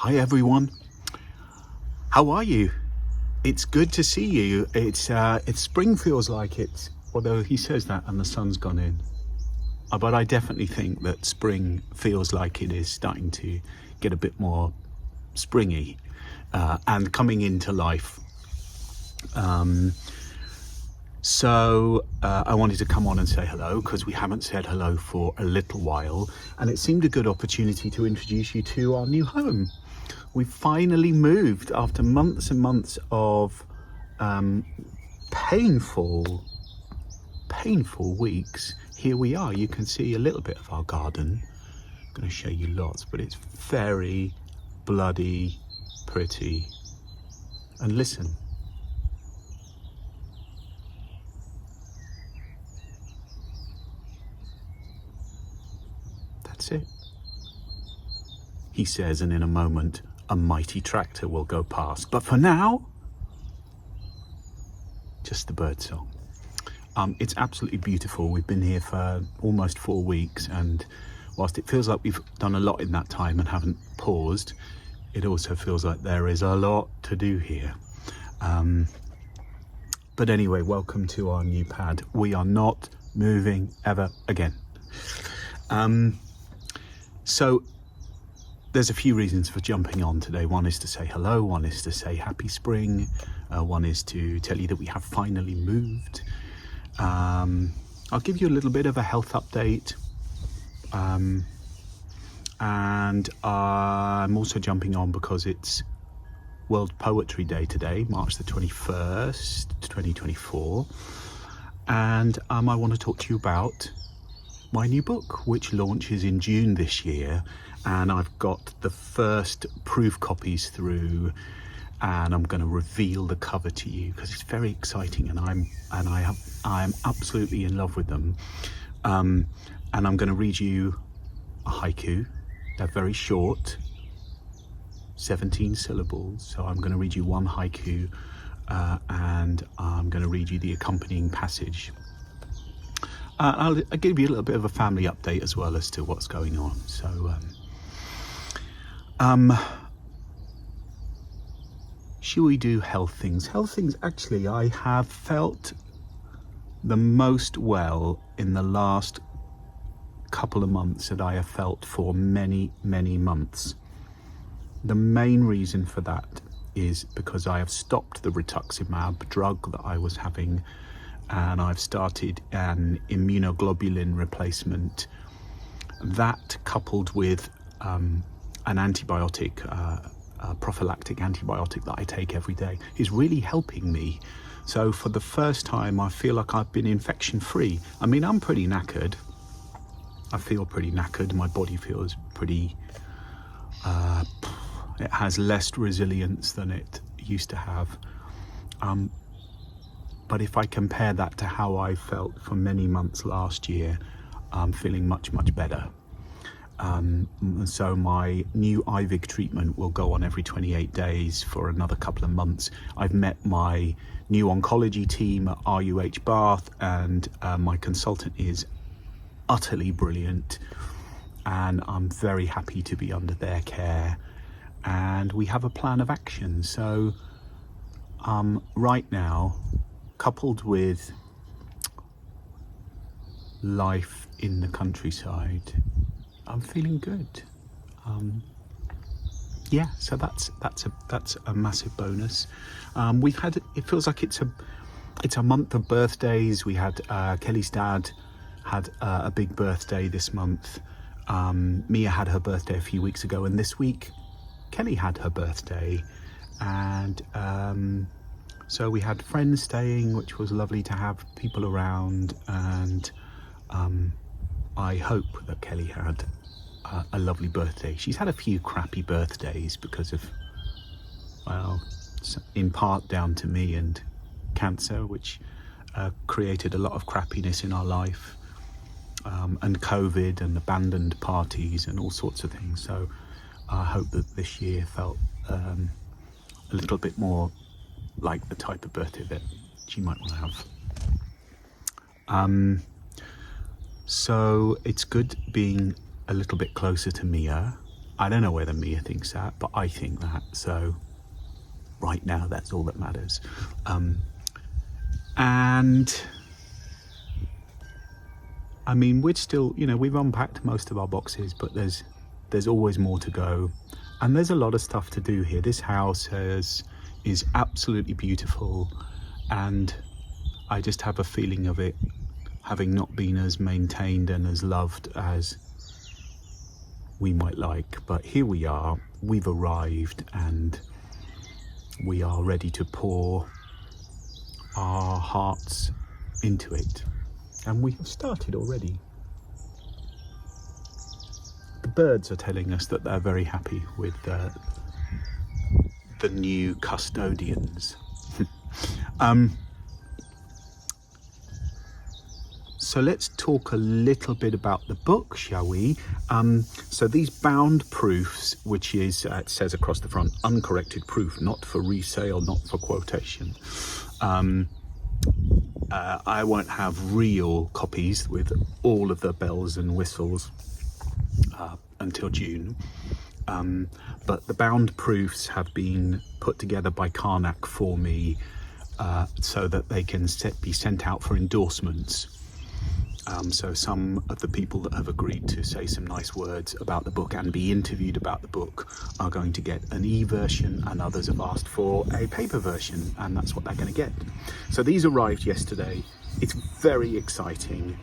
Hi everyone, how are you? It's good to see you. It's spring feels like it, although he says that and the sun's gone in. But I definitely think that spring feels like it is starting to get a bit more springy and coming into life. So I wanted to come on and say hello because we haven't said hello for a little while, and it seemed a good opportunity to introduce you to our new home. We finally moved after months and months of painful weeks. Here we are. You can see a little bit of our garden. I'm going to show you lots, but it's very bloody pretty. And listen. That's it, he says, and in a moment a mighty tractor will go past. But for now, just the bird song. It's absolutely beautiful. We've been here for almost 4 weeks, and whilst it feels like we've done a lot in that time and haven't paused, it also feels like there is a lot to do here. But anyway, welcome to our new pad. We are not moving ever again. So there's a few reasons for jumping on today. One is to say hello, one is to say happy spring, one is to tell you that we have finally moved. I'll give you a little bit of a health update, and I'm also jumping on because it's World Poetry Day today, March the 21st, 2024, and I want to talk to you about my new book, which launches in June this year, and I've got the first proof copies through, and I'm going to reveal the cover to you because it's very exciting, and I'm absolutely in love with them. And I'm going to read you a haiku. They're very short, 17 syllables. So I'm going to read you one haiku, and I'm going to read you the accompanying passage. I'll give you a little bit of a family update as well as to what's going on. So, should we do health things? Health things, actually, I have felt the most well in the last couple of months that I have felt for many, many months. The main reason for that is because I have stopped the rituximab drug that I was having, and I've started an immunoglobulin replacement. That, coupled with an antibiotic, a prophylactic antibiotic that I take every day, is really helping me. So for the first time, I feel like I've been infection free. I mean, I'm pretty knackered. I feel pretty knackered. My body feels pretty, it has less resilience than it used to have. But if I compare that to how I felt for many months last year, I'm feeling much, much better. So my new IVIG treatment will go on every 28 days for another couple of months. I've met my new oncology team at RUH Bath, and my consultant is utterly brilliant, and I'm very happy to be under their care, and we have a plan of action. So right now, coupled with life in the countryside, I'm feeling good. Yeah, so that's a massive bonus. We've had, it feels like it's a month of birthdays. We had Kelly's dad had a big birthday this month. Mia had her birthday a few weeks ago, and this week Kelly had her birthday, and so we had friends staying, which was lovely to have people around, and I hope that Kelly had a lovely birthday. She's had a few crappy birthdays because of, well, in part down to me and cancer, which created a lot of crappiness in our life, and COVID and abandoned parties and all sorts of things. So I hope that this year felt a little bit more like the type of birthday that she might want to have. So it's good being a little bit closer to Mia. I don't know whether Mia thinks that, but I think that. So right now, that's all that matters. And I mean, we're still, we've unpacked most of our boxes, but there's always more to go. And there's a lot of stuff to do here. This house is absolutely beautiful. And I just have a feeling of it having not been as maintained and as loved as we might like. But here we are, we've arrived, and we are ready to pour our hearts into it. And we have started already. The birds are telling us that they're very happy with the new custodians. So let's talk a little bit about the book, shall we? So these bound proofs, which is, it says across the front, uncorrected proof, not for resale, not for quotation. I won't have real copies with all of the bells and whistles until June. But the bound proofs have been put together by Karnak for me so that they can be sent out for endorsements. So some of the people that have agreed to say some nice words about the book and be interviewed about the book are going to get an e-version, and others have asked for a paper version, and that's what they're going to get. So these arrived yesterday. It's very exciting.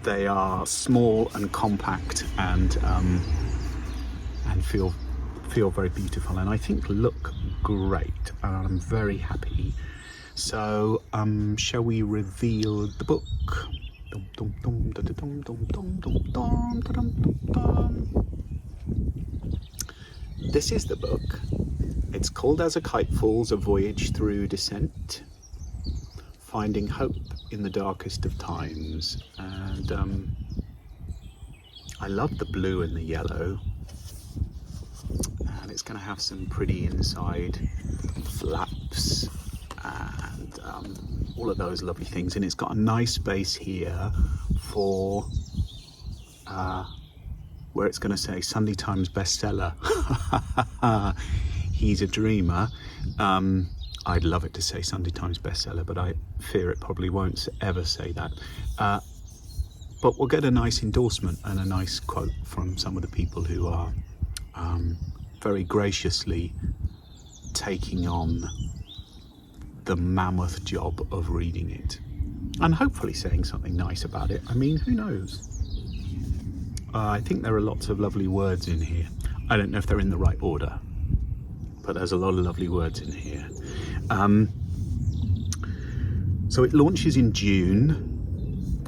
They are small and compact and feel very beautiful, and I think look great, and I'm very happy. So shall we reveal the book? This is the book. It's called As a Kite Falls, A Voyage Through Descent, Finding Hope in the Darkest of Times. And I love the blue and the yellow, and it's going to have some pretty inside flaps and all of those lovely things, and it's got a nice space here for where it's going to say Sunday Times bestseller. He's a dreamer. I'd love it to say Sunday Times bestseller, but I fear it probably won't ever say that. But we'll get a nice endorsement and a nice quote from some of the people who are very graciously taking on the mammoth job of reading it, and hopefully saying something nice about it. I mean, who knows? I think there are lots of lovely words in here. I don't know if they're in the right order, but there's a lot of lovely words in here. So it launches in June.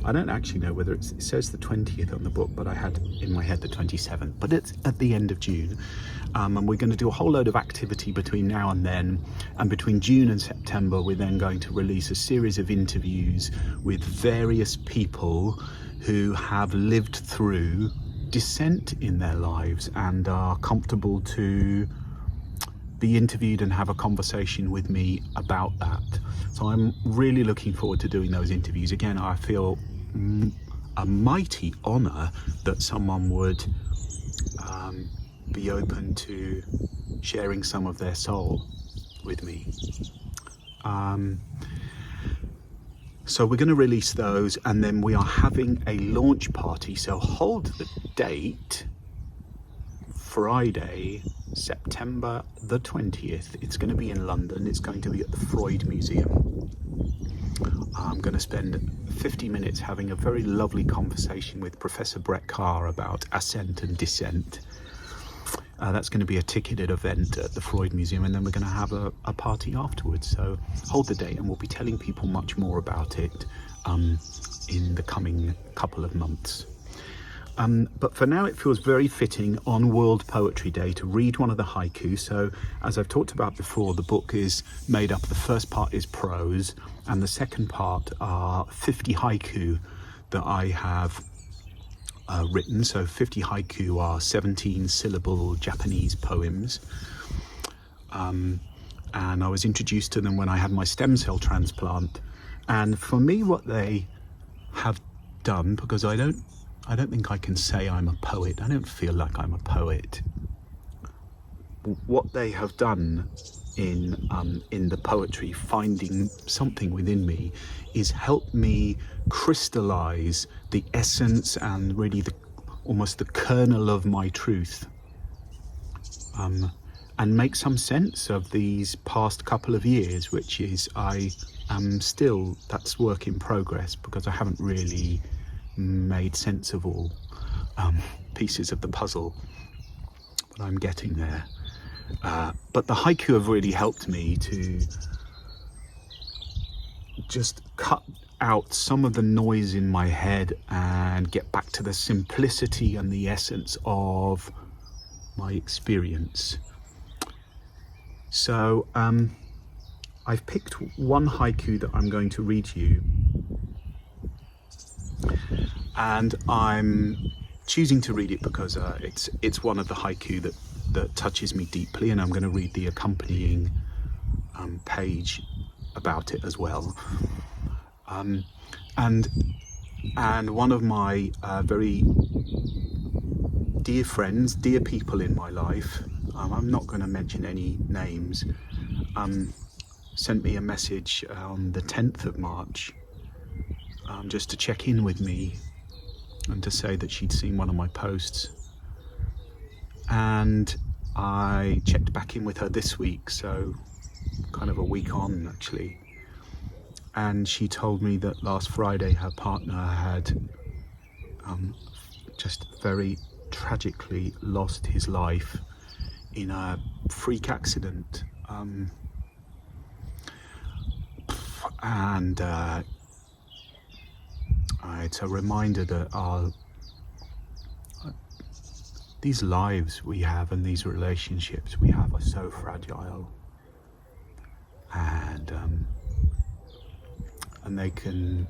I don't actually know whether it says the 20th on the book, but I had in my head the 27th, but it's at the end of June. And we're going to do a whole load of activity between now and then. And between June and September, we're then going to release a series of interviews with various people who have lived through descent in their lives and are comfortable to be interviewed and have a conversation with me about that. So I'm really looking forward to doing those interviews. Again, I feel a mighty honour that someone would be open to sharing some of their soul with me. So we're going to release those, and then we are having a launch party. So hold the date, Friday, September the 20th. It's going to be in London. It's going to be at the Freud Museum. I'm going to spend 50 minutes having a very lovely conversation with Professor Brett Carr about ascent and descent. That's going to be a ticketed event at the Freud Museum, and then we're going to have a party afterwards. So hold the date, and we'll be telling people much more about it in the coming couple of months. But for now, it feels very fitting on World Poetry Day to read one of the haiku. So as I've talked about before, the book is made up. The first part is prose, and the second part are 50 haiku that I have written. So 50 haiku are 17 syllable Japanese poems. And I was introduced to them when I had my stem cell transplant. And for me, what they have done, because I don't think I can say I'm a poet. I don't feel like I'm a poet. what they have done in the poetry, finding something within me, is help me crystallize the essence and really almost the kernel of my truth, and make some sense of these past couple of years, which is I am still, that's work in progress, because I haven't really made sense of all pieces of the puzzle, but I'm getting there. But the haiku have really helped me to just cut out some of the noise in my head and get back to the simplicity and the essence of my experience. So I've picked one haiku that I'm going to read you, and I'm choosing to read it because it's one of the haiku that touches me deeply, and I'm going to read the accompanying page about it as well. And one of my very dear friends, dear people in my life, I'm not going to mention any names, sent me a message on the 10th of March just to check in with me and to say that she'd seen one of my posts. And I checked back in with her this week, so kind of a week on actually, and she told me that last Friday her partner had just very tragically lost his life in a freak accident, and it's a reminder that these lives we have and these relationships we have are so fragile, and they can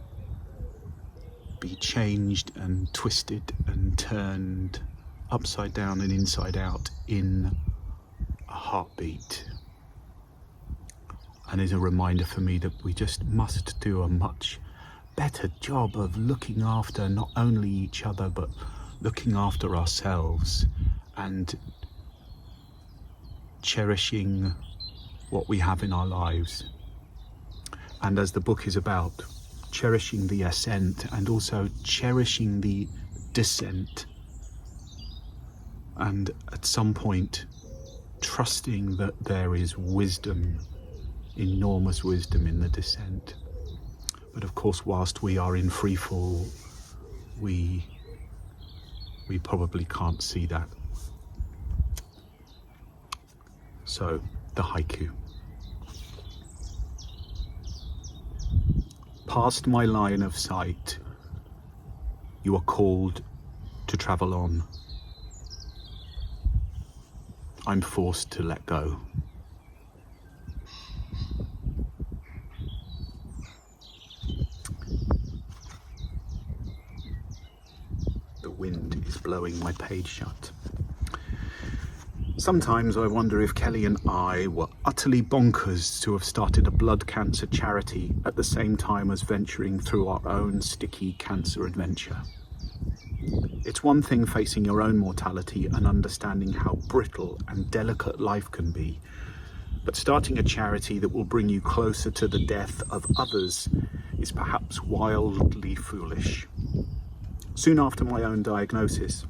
be changed and twisted and turned upside down and inside out in a heartbeat, and is a reminder for me that we just must do a much better job of looking after not only each other but looking after ourselves and cherishing what we have in our lives. And as the book is about, cherishing the ascent and also cherishing the descent, and at some point trusting that there is wisdom, enormous wisdom in the descent. But of course, whilst we are in free fall, we probably can't see that. So, the haiku. Past my line of sight, you are called to travel on. I'm forced to let go. The wind is blowing my page shut. Sometimes I wonder if Kelly and I were utterly bonkers to have started a blood cancer charity at the same time as venturing through our own sticky cancer adventure. It's one thing facing your own mortality and understanding how brittle and delicate life can be, but starting a charity that will bring you closer to the death of others is perhaps wildly foolish. Soon after my own diagnosis,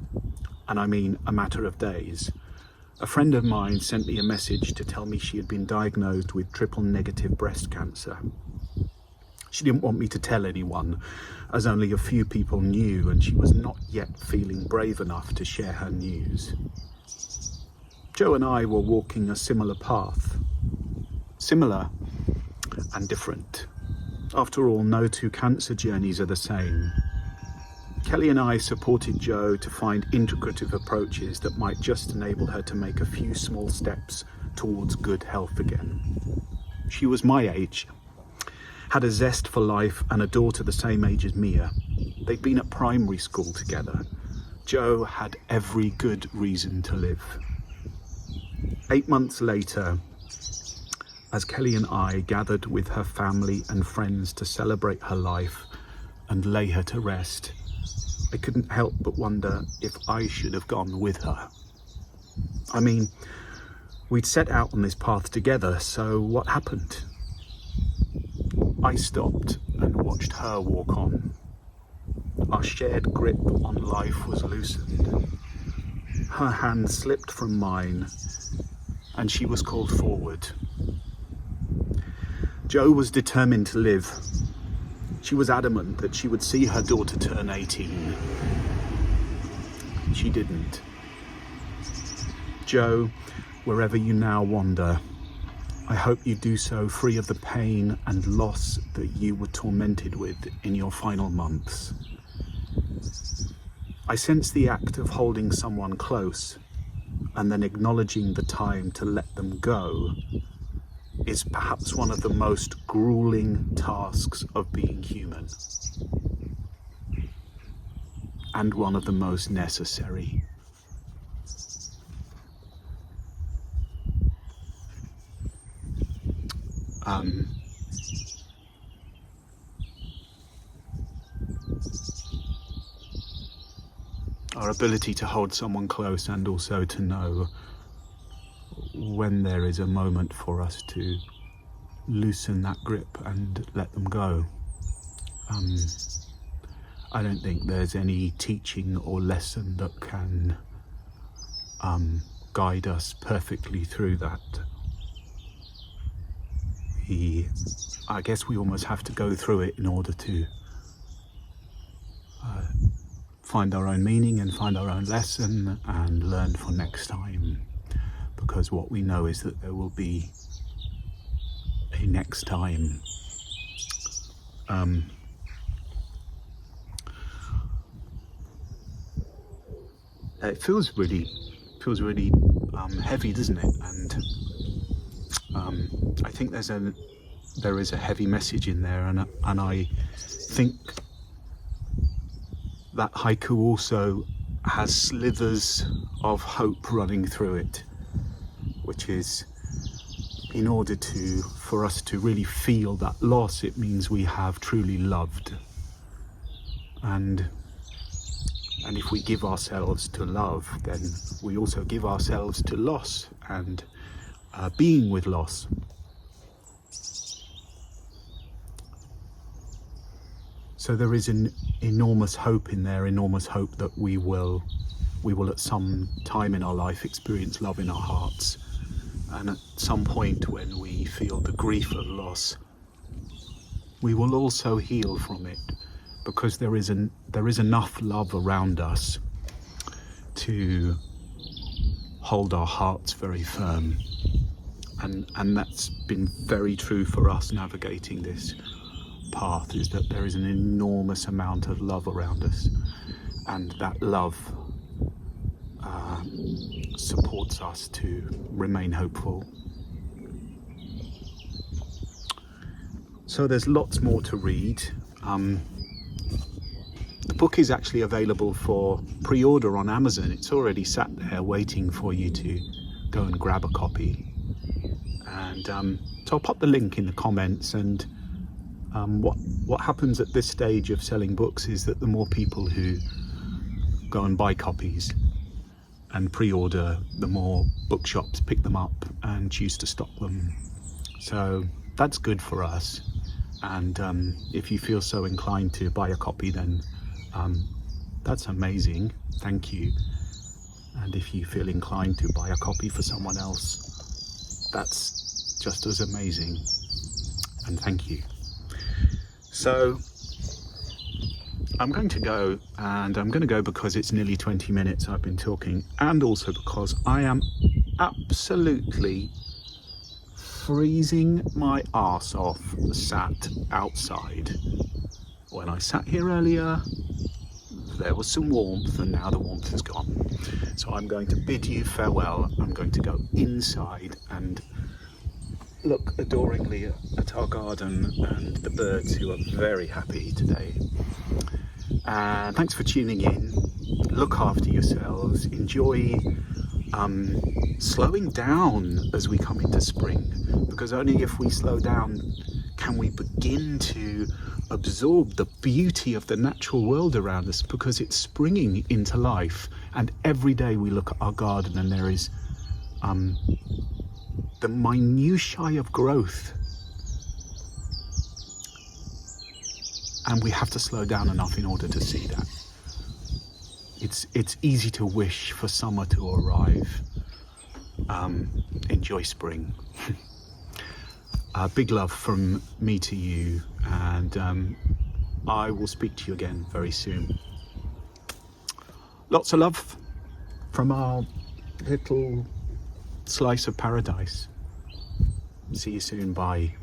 and I mean a matter of days, a friend of mine sent me a message to tell me she had been diagnosed with triple-negative breast cancer. She didn't want me to tell anyone, as only a few people knew, and she was not yet feeling brave enough to share her news. Joe and I were walking a similar path. Similar and different. After all, no two cancer journeys are the same. Kelly and I supported Jo to find integrative approaches that might just enable her to make a few small steps towards good health again. She was my age, had a zest for life and a daughter the same age as Mia. They'd been at primary school together. Jo had every good reason to live. 8 months later, as Kelly and I gathered with her family and friends to celebrate her life and lay her to rest, I couldn't help but wonder if I should have gone with her. I mean, We'd set out on this path together, so what happened? I stopped and watched her walk on. Our shared grip on life was loosened. Her hand slipped from mine, and she was called forward. Jo was determined to live. She was adamant that she would see her daughter turn 18. She didn't. Jo, wherever you now wander, I hope you do so free of the pain and loss that you were tormented with in your final months. I sense the act of holding someone close and then acknowledging the time to let them go is perhaps one of the most grueling tasks of being human, and one of the most necessary. Our ability to hold someone close and also to know when there is a moment for us to loosen that grip and let them go. I don't think there's any teaching or lesson that can guide us perfectly through that. I guess we almost have to go through it in order to find our own meaning and find our own lesson and learn for next time. Because what we know is that there will be a next time. It feels really heavy, doesn't it? And I think there is a heavy message in there, and I think that haiku also has slithers of hope running through it, which is, in order for us to really feel that loss, it means we have truly loved. And if we give ourselves to love, then we also give ourselves to loss and being with loss. So there is an enormous hope in there, enormous hope that we will at some time in our life experience love in our hearts. And at some point when we feel the grief of loss, we will also heal from it, because there is enough love around us to hold our hearts very firm. And that's been very true for us navigating this path, is that there is an enormous amount of love around us, and that love supports us to remain hopeful. So there's lots more to read. The book is actually available for pre-order on Amazon. It's already sat there waiting for you to go and grab a copy. And so I'll pop the link in the comments. And what happens at this stage of selling books is that the more people who go and buy copies and pre-order, the more bookshops pick them up and choose to stock them. So that's good for us. And if you feel so inclined to buy a copy, then that's amazing. Thank you. And if you feel inclined to buy a copy for someone else, that's just as amazing. And thank you. So I'm going to go, and I'm going to go because it's nearly 20 minutes I've been talking, and also because I am absolutely freezing my arse off sat outside. When I sat here earlier, there was some warmth, and now the warmth is gone. So I'm going to bid you farewell. I'm going to go inside and look adoringly at our garden and the birds, who are very happy today. And thanks for tuning in. Look after yourselves. Enjoy slowing down as we come into spring, because only if we slow down can we begin to absorb the beauty of the natural world around us, because it's springing into life. And every day we look at our garden and there is the minutiae of growth. And we have to slow down enough in order to see that. It's easy to wish for summer to arrive. Enjoy spring. Big love from me to you, and I will speak to you again very soon. Lots of love from our little slice of paradise. See you soon. Bye.